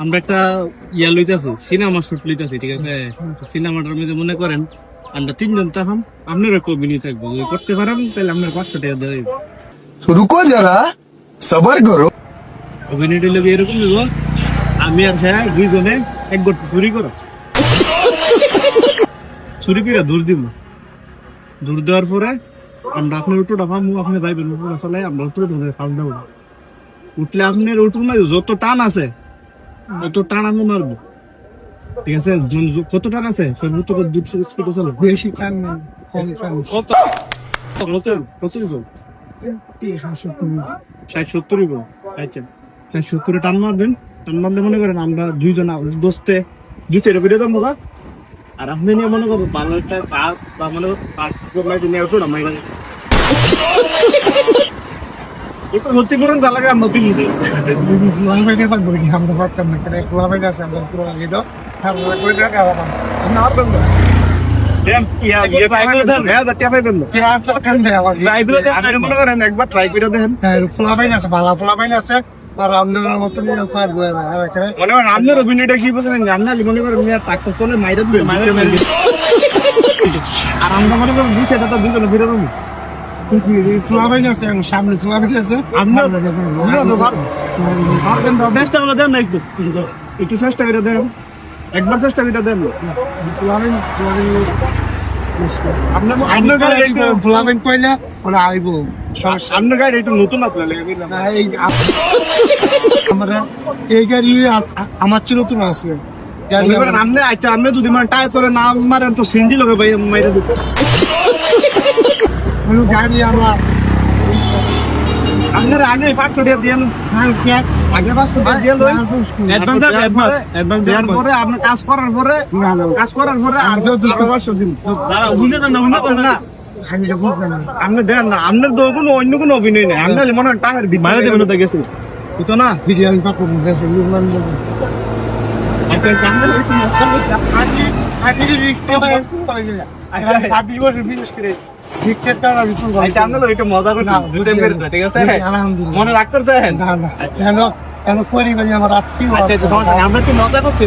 আমরা একটা লইতেছি, cinema shoot লইতেছি, ঠিক আছে? সিনেমাটার মধ্যে মনে করেন আমরা 3 জন থাকাম, আপনার একটা অভিনয় থাকবো, যদি করতে পারেন তাহলে আপনার 500 টাকা দেওয়া হইব। तो रुको जरा सबर करो। অভিনয়টা লোক এরকম দিব, আমি আর হ্যাঁ 2 জনে এক গোট চুরি করো, চুরি করে দূর দিব। দূর দেওয়ার পরে আমরা আপনার উঠোটা পাবো, আপনি যাইবেন উপরে চলে, আমরা উঠে ধরে খাল দেবো। উঠলে আপনার উঠুন না, যত টান আছে তত টান আমি মারবো, ঠিক আছে? কত টান আছে সর্বোচ্চ 200 স্পিডে চলো। বেশি টান নেই, কম টান। কত কত কত দিব? 60-70 দিব। আচ্ছা 60-70 টান মারবেন। টান মারলে মনে করেন আমরা 2 জন দোস্তে 2 ভিডিও দেবো। আর আপনি নিয়ে মনে করবো ভালো একটা কাজ বা মনে করো মাইরা একটু ভর্তি করুন, ভালো লাগে আমরা দিল্লি আমরা পারতাম না, কেন খোলা বাইরে আছে, আমরা পুরো আগে দাও করে রাখা আলাদা না পারতাম না। মনে করেন একবার ট্রাই করে দেখেন। খোলা বাইরে আছে, ভালো খোলা বাইরে আছে। আর আমদের মতন মনে করেন আপনার অভিনয়টা কি বলছেন, আপনার মনে করেন টাকা চলে মাইরা দিবে, আর আমরা মনে করেন 2 তো 2 জন ফিরে দেবো। খোলা বাইরে আছে, সামনে খোলা বাইরে আছে। চেষ্টা করে দেন না, একটু চেষ্টা করে দেন, একবার চেষ্টা করে দেন। আপনার ফ্লামেন্ট কইলে ওরা আইব। আপনার গাড়ি একটু নতুন আপনার এই গাড়ি আমার চেয়ে নতুন আছে। আপনি আচ্ছা, আপনি যদি মানে টায়ার করে না মারেন তো সিঞ্জি লোকে ভাই মাইরা দিত। গাড়ি আমার আপনার আগে 500 টাকা দিয়ে আগে 500 টাকা দিয়ে অ্যাডভান্স দেওয়ার পরে আপনি কাজ করার পরে আর 500 দিন না। আপনি দেন না, আপনার তো কোনো অন্য কোনো অভিনয় নেই। আপনার মনে হয় টাকার মারা দেবেন তো গেছে তো না ভিডিও আমি পাবো গেছে মজা করছি, ঠিক আছে? মনে রাখতে চান কেন পরিবারে আমার আত্মীয় আমরা কি মজা করছি?